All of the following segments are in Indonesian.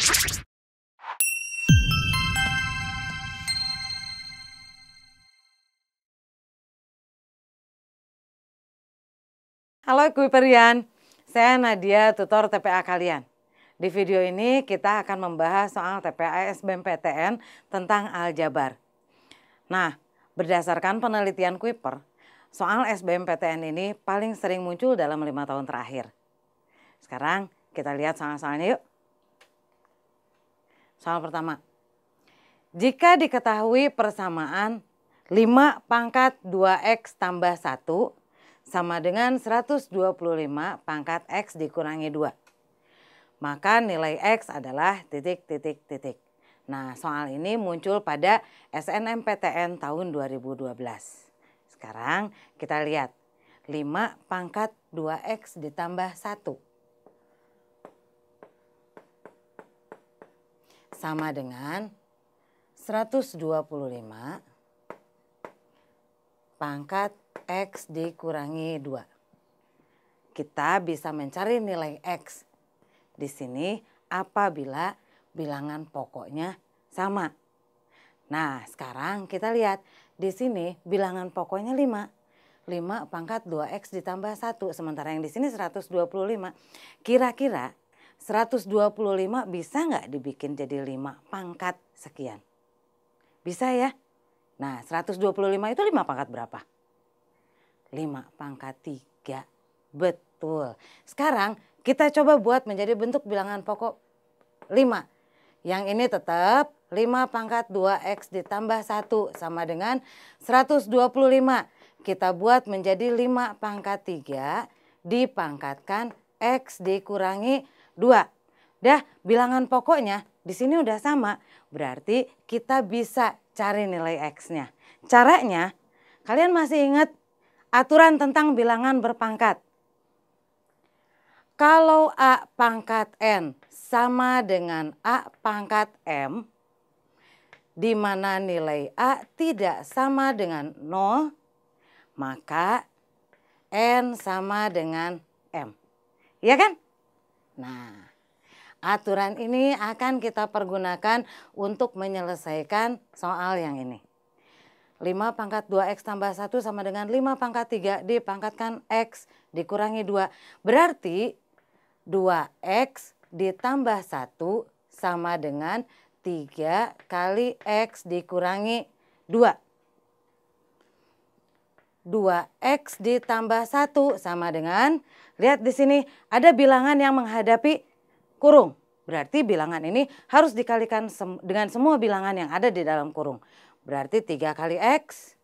Halo Kuiperian, saya Nadia, tutor TPA kalian. Di video ini kita akan membahas soal TPA SBMPTN tentang aljabar. Nah, berdasarkan penelitian Kuiper, soal SBMPTN ini paling sering muncul dalam 5 tahun terakhir. Sekarang kita lihat soal-soalnya yuk. Soal pertama, jika diketahui persamaan 5 pangkat 2x tambah 1 sama dengan 125 pangkat x dikurangi 2. Maka nilai x adalah titik. Nah, soal ini muncul pada SNMPTN tahun 2012. Sekarang kita lihat 5 pangkat 2x ditambah 1 sama dengan 125 pangkat x dikurangi 2. Kita bisa mencari nilai x di sini apabila bilangan pokoknya sama. Nah, sekarang kita lihat di sini bilangan pokoknya 5. 5 pangkat 2x ditambah 1, sementara yang di sini 125. Kira-kira 125 bisa nggak dibikin jadi 5 pangkat sekian? Bisa ya? Nah, 125 itu 5 pangkat berapa? 5 pangkat 3. Betul. Sekarang kita coba buat menjadi bentuk bilangan pokok 5. Yang ini tetap 5 pangkat 2x ditambah 1 sama dengan 125. Kita buat menjadi 5 pangkat 3 dipangkatkan x dikurangi 2. Dah, bilangan pokoknya di sini udah sama. Berarti kita bisa cari nilai x-nya. Caranya, kalian masih ingat aturan tentang bilangan berpangkat? Kalau A pangkat N sama dengan A pangkat M, di mana nilai A tidak sama dengan 0, maka N sama dengan M. Iya kan? Nah, aturan ini akan kita pergunakan untuk menyelesaikan soal yang ini. 5 pangkat 2x tambah 1 sama dengan 5 pangkat 3 dipangkatkan x dikurangi 2. Berarti 2x ditambah 1 sama dengan 3 kali x dikurangi 2. 2x ditambah 1 sama dengan, lihat di sini ada bilangan yang menghadapi kurung. Berarti bilangan ini harus dikalikan dengan semua bilangan yang ada di dalam kurung. Berarti 3 kali x,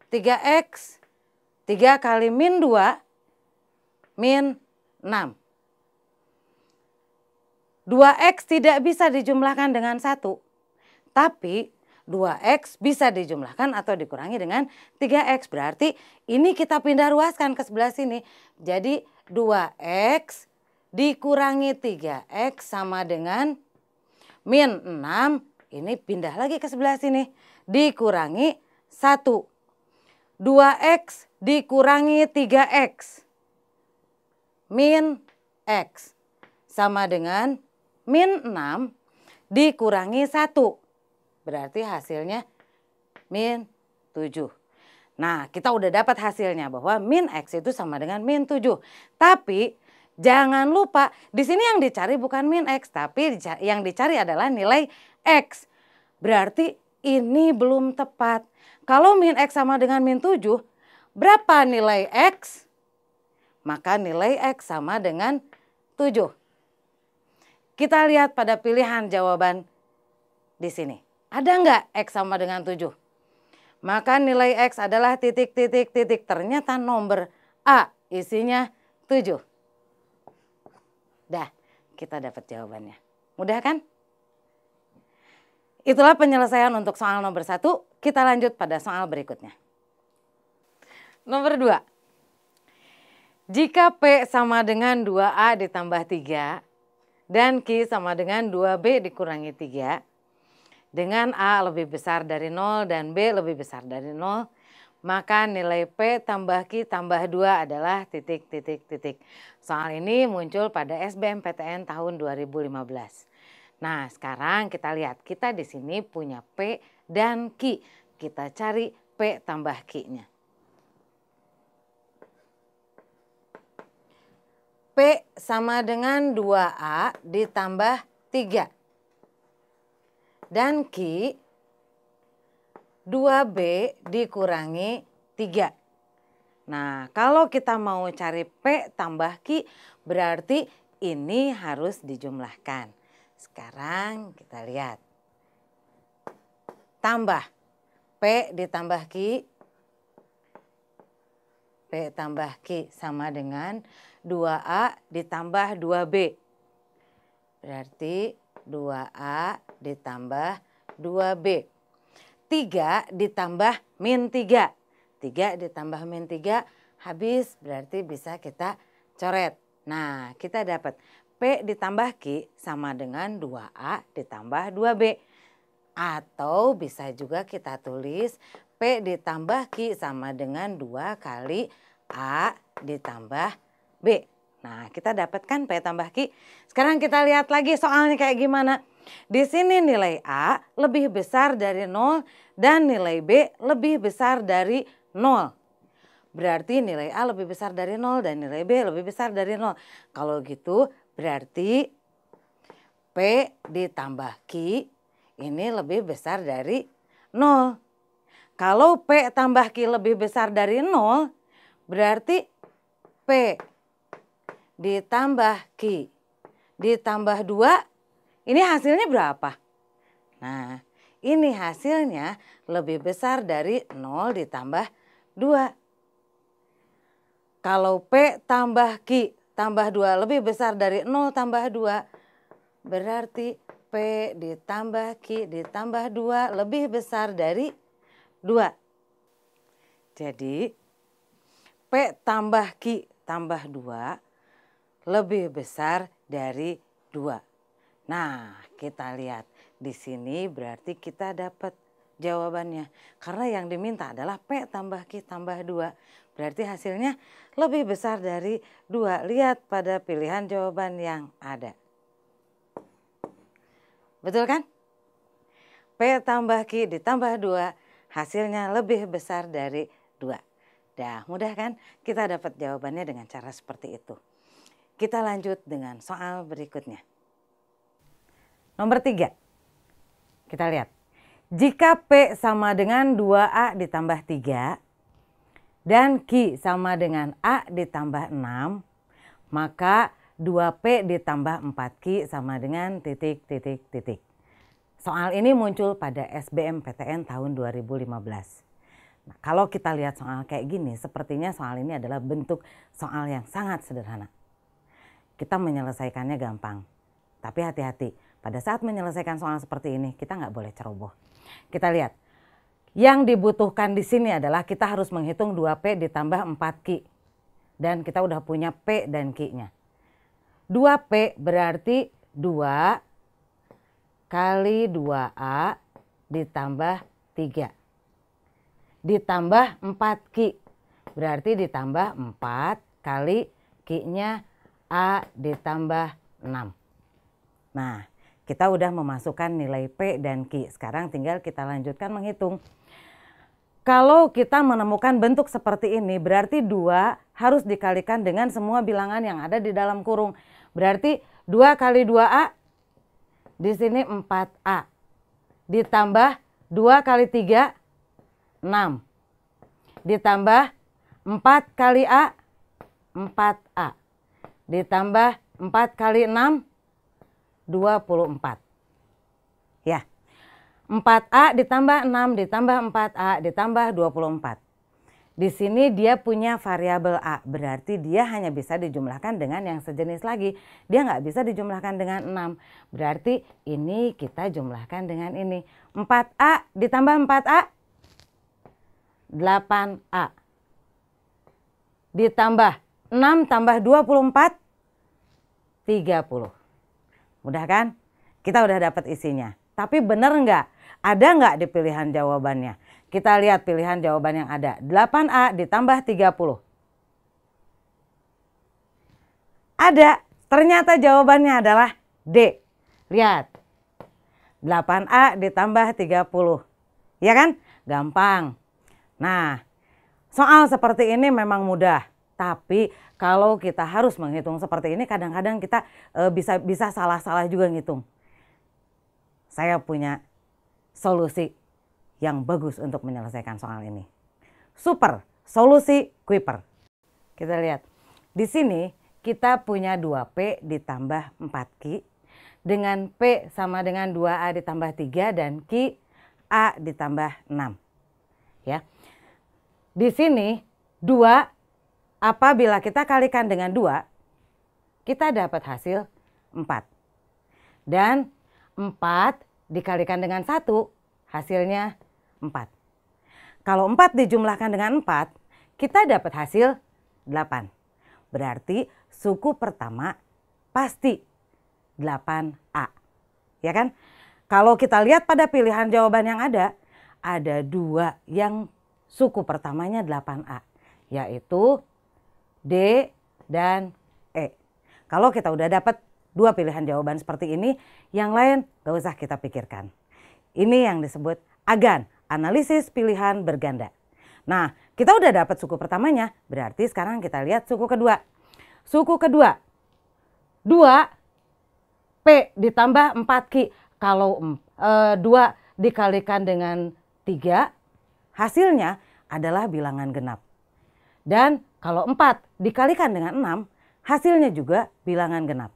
3x, 3 kali min 2, min 6. 2x tidak bisa dijumlahkan dengan 1, tapi 2x bisa dijumlahkan atau dikurangi dengan 3x. Berarti ini kita pindah ruaskan ke sebelah sini. Jadi 2x dikurangi 3x sama dengan min 6. Ini pindah lagi ke sebelah sini. Dikurangi 1. 2x dikurangi 3x. Min x. Sama dengan min 6 dikurangi 1. Berarti hasilnya min 7. Nah, kita udah dapat hasilnya bahwa min x itu sama dengan min 7. Tapi jangan lupa di sini yang dicari bukan min x, tapi yang dicari adalah nilai x. Berarti ini belum tepat. Kalau min x sama dengan min 7, berapa nilai x? Maka nilai x sama dengan 7. Kita lihat pada pilihan jawaban di sini. Ada nggak x sama dengan 7? Maka nilai x adalah titik. Ternyata nomor A isinya 7. Dah, kita dapat jawabannya. Mudah kan? Itulah penyelesaian untuk soal nomor 1. Kita lanjut pada soal berikutnya. Nomor 2. Jika P sama dengan 2A ditambah 3 dan Q sama dengan 2B dikurangi 3, dengan A lebih besar dari 0 dan B lebih besar dari 0, maka nilai P tambah Q tambah 2 adalah titik. Soal ini muncul pada SBMPTN tahun 2015. Nah, sekarang kita lihat, kita di sini punya P dan Q. Kita cari P tambah Q-nya. P sama dengan 2A ditambah 3. Dan Q 2B dikurangi 3. Nah, kalau kita mau cari P tambah Q, berarti ini harus dijumlahkan. Sekarang kita lihat. Tambah. P ditambah Q. P tambah Q sama dengan 2A ditambah 2B. Berarti 2A ditambah 2B. 3 ditambah min 3. 3 ditambah min 3 habis, berarti bisa kita coret. Nah, kita dapat P ditambah Q sama dengan 2A ditambah 2B. Atau bisa juga kita tulis P ditambah Q sama dengan 2 kali A ditambah B. Nah, kita dapatkan P tambah Q. Sekarang kita lihat lagi soalnya kayak gimana. Di sini nilai A lebih besar dari 0 dan nilai B lebih besar dari 0. Berarti nilai A lebih besar dari 0 dan nilai B lebih besar dari 0. Kalau gitu berarti P ditambah Q ini lebih besar dari 0. Kalau P tambah Q lebih besar dari 0, berarti P ditambah Q ditambah 2, ini hasilnya berapa? Nah, ini hasilnya lebih besar dari 0 ditambah 2. Kalau P tambah Q tambah 2 lebih besar dari 0 tambah 2, berarti P ditambah Q ditambah 2 lebih besar dari 2. Jadi P tambah Q tambah 2 lebih besar dari 2. Nah, kita lihat di sini berarti kita dapat jawabannya. Karena yang diminta adalah P tambah Q tambah 2. Berarti hasilnya lebih besar dari 2. Lihat pada pilihan jawaban yang ada. Betul kan? P tambah Q ditambah 2 hasilnya lebih besar dari 2. Dah, mudah kan? Kita dapat jawabannya dengan cara seperti itu. Kita lanjut dengan soal berikutnya. Nomor 3. Kita lihat. Jika P sama dengan 2A ditambah 3 dan Q sama dengan A ditambah 6, maka 2P ditambah 4Q sama dengan titik. Soal ini muncul pada SBMPTN tahun 2015. Nah, kalau kita lihat soal kayak gini, sepertinya soal ini adalah bentuk soal yang sangat sederhana. Kita menyelesaikannya gampang. Tapi hati-hati, pada saat menyelesaikan soal seperti ini, kita nggak boleh ceroboh. Kita lihat, yang dibutuhkan di sini adalah kita harus menghitung 2P ditambah 4Q. Dan kita udah punya P dan Q-nya. 2P berarti 2 kali 2A ditambah 3. Ditambah 4Q. Berarti ditambah 4 kali Q-nya A ditambah 6. Nah, kita udah memasukkan nilai P dan Q. Sekarang tinggal kita lanjutkan menghitung. Kalau kita menemukan bentuk seperti ini, berarti 2 harus dikalikan dengan semua bilangan yang ada di dalam kurung. Berarti 2 kali 2A, di sini 4A. Ditambah 2 kali 3, 6. Ditambah 4 kali A, 4A. Ditambah 4 kali 6, 24. Ya. 4A ditambah 6 ditambah 4A ditambah 24. Di sini dia punya variabel A, berarti dia hanya bisa dijumlahkan dengan yang sejenis lagi. Dia nggak bisa dijumlahkan dengan 6. Berarti ini kita jumlahkan dengan ini. 4A ditambah 4A, 8A. Ditambah 6 tambah 24, 30. Mudah kan? Kita udah dapat isinya. Tapi benar nggak? Ada nggak di pilihan jawabannya? Kita lihat pilihan jawaban yang ada. 8A ditambah 30. Ada. Ternyata jawabannya adalah D. Lihat. 8A ditambah 30. Ya kan? Gampang. Nah, soal seperti ini memang mudah. Tapi kalau kita harus menghitung seperti ini, kadang-kadang kita bisa salah-salah juga ngitung. Saya punya solusi yang bagus untuk menyelesaikan soal ini. Super, solusi Kuiper. Kita lihat. Di sini kita punya 2P ditambah 4Q. Dengan P sama dengan 2A ditambah 3 dan Q A ditambah 6. Ya. Di sini 2 apabila kita kalikan dengan 2, kita dapat hasil 4. Dan 4 dikalikan dengan 1, hasilnya 4. Kalau 4 dijumlahkan dengan 4, kita dapat hasil 8. Berarti suku pertama pasti 8A. Ya kan? Kalau kita lihat pada pilihan jawaban yang ada 2 yang suku pertamanya 8A. Yaitu D dan E. Kalau kita udah dapat 2 pilihan jawaban seperti ini, yang lain gak usah kita pikirkan. Ini yang disebut AGAN, analisis pilihan berganda. Nah, kita udah dapat suku pertamanya, berarti sekarang kita lihat suku kedua. Suku kedua, 2P ditambah 4Q. Kalau 2 dikalikan dengan 3, hasilnya adalah bilangan genap. Dan kalau 4 dikalikan dengan 6, hasilnya juga bilangan genap.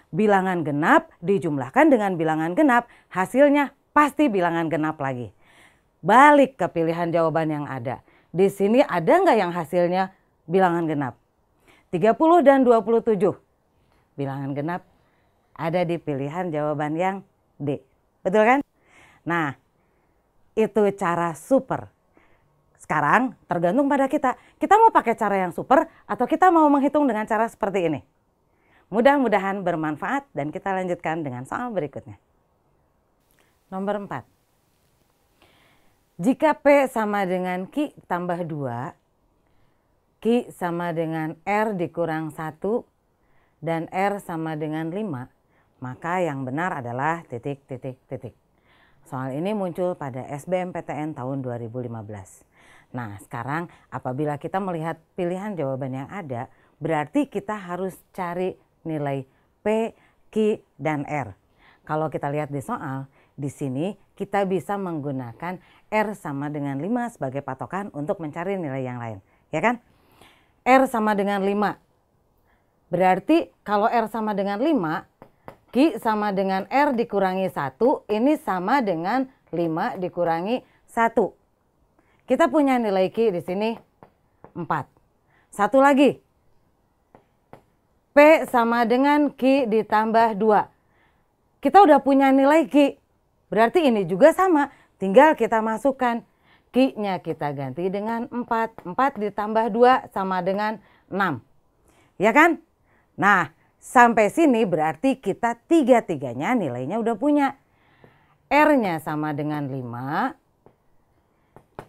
Bilangan genap dijumlahkan dengan bilangan genap, hasilnya pasti bilangan genap lagi. Balik ke pilihan jawaban yang ada. Di sini ada nggak yang hasilnya bilangan genap? 30 dan 27. Bilangan genap ada di pilihan jawaban yang D. Betul kan? Nah, itu cara super. Sekarang tergantung pada kita. Kita mau pakai cara yang super atau kita mau menghitung dengan cara seperti ini. Mudah-mudahan bermanfaat dan kita lanjutkan dengan soal berikutnya. Nomor 4. Jika P sama dengan Q tambah 2, Q sama dengan R dikurang 1, dan R sama dengan 5, maka yang benar adalah titik, titik, titik. Soal ini muncul pada SBMPTN tahun 2015. Nah, sekarang apabila kita melihat pilihan jawaban yang ada, berarti kita harus cari nilai P, Q, dan R. Kalau kita lihat di soal, di sini kita bisa menggunakan R sama dengan 5 sebagai patokan untuk mencari nilai yang lain. Ya kan? R sama dengan 5. Berarti kalau R sama dengan 5, Q sama dengan R dikurangi 1, ini sama dengan 5 dikurangi 1. Kita punya nilai Q di sini 4. Satu lagi. P sama dengan Q ditambah 2. Kita udah punya nilai Q. Berarti ini juga sama. Tinggal kita masukkan. Q-nya kita ganti dengan 4. 4 ditambah 2 sama dengan 6. Ya kan? Nah, sampai sini berarti kita tiga-tiganya nilainya udah punya. R-nya sama dengan 5.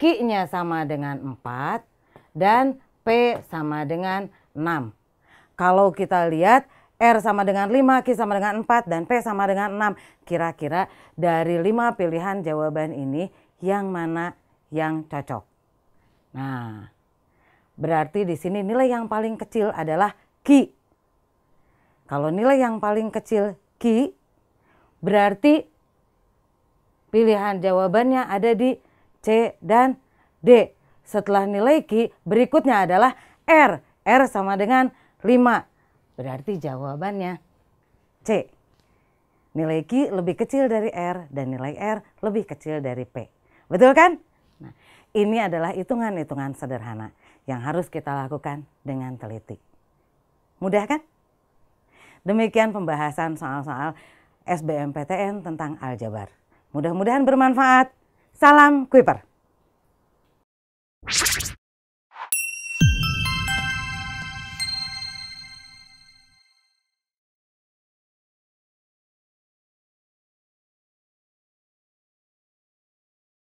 Q-nya sama dengan 4. Dan P sama dengan 6. Kalau kita lihat R sama dengan 5, Q sama dengan 4, dan P sama dengan 6. Kira-kira dari 5 pilihan jawaban ini yang mana yang cocok? Nah, berarti di sini nilai yang paling kecil adalah Q. Kalau nilai yang paling kecil Q, berarti pilihan jawabannya ada di C dan D. Setelah nilai Q, berikutnya adalah R. R sama dengan 5. Berarti jawabannya C. Nilai Q lebih kecil dari R dan nilai R lebih kecil dari P. Betul kan? Nah, ini adalah hitungan-hitungan sederhana yang harus kita lakukan dengan teliti. Mudah kan? Demikian pembahasan soal-soal SBMPTN tentang aljabar. Mudah-mudahan bermanfaat. Salam Kuiper.